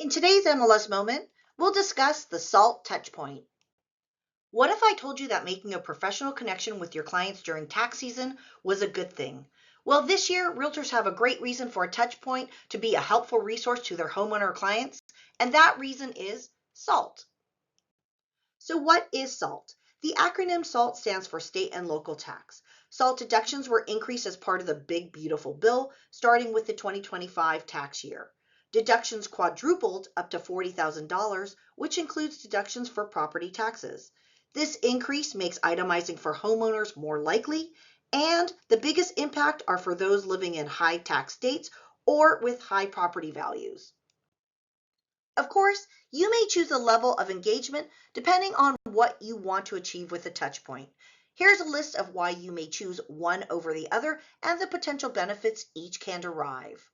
In today's MLS moment, we'll discuss the SALT Touchpoint. What if I told you that making a professional connection with your clients during tax season was a good thing? Well, this year, realtors have a great reason for a Touchpoint to be a helpful resource to their homeowner clients, and that reason is SALT. So, what is SALT? The acronym SALT stands for state and local tax. SALT deductions were increased as part of the Big Beautiful Bill, starting with the 2025 tax year. Deductions quadrupled up to $40,000, which includes deductions for property taxes. This increase makes itemizing for homeowners more likely, and the biggest impact are for those living in high tax states or with high property values. Of course, you may choose a level of engagement depending on what you want to achieve with a touch point. Here's a list of why you may choose one over the other and the potential benefits each can derive.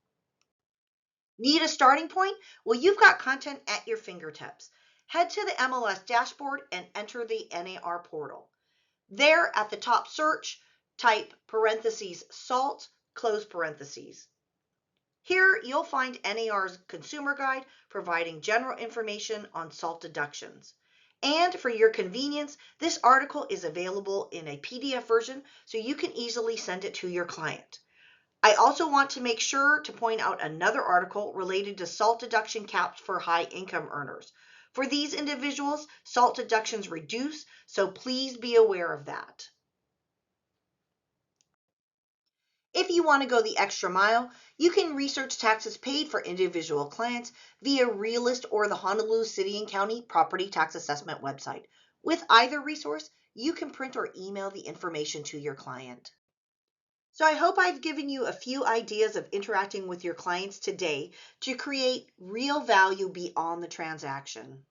Need a starting point? Well, you've got content at your fingertips. Head to the MLS dashboard and enter the NAR portal. There at the top search, type parentheses SALT, close parentheses. Here you'll find NAR's consumer guide providing general information on SALT deductions. And for your convenience, this article is available in a PDF version so you can easily send it to your client. I also want to make sure to point out another article related to SALT deduction caps for high income earners. For these individuals, SALT deductions reduce, so please be aware of that. If you want to go the extra mile, you can research taxes paid for individual clients via Realist or the Honolulu City and County Property Tax Assessment website. With either resource, you can print or email the information to your client. So I hope I've given you a few ideas of interacting with your clients today to create real value beyond the transaction.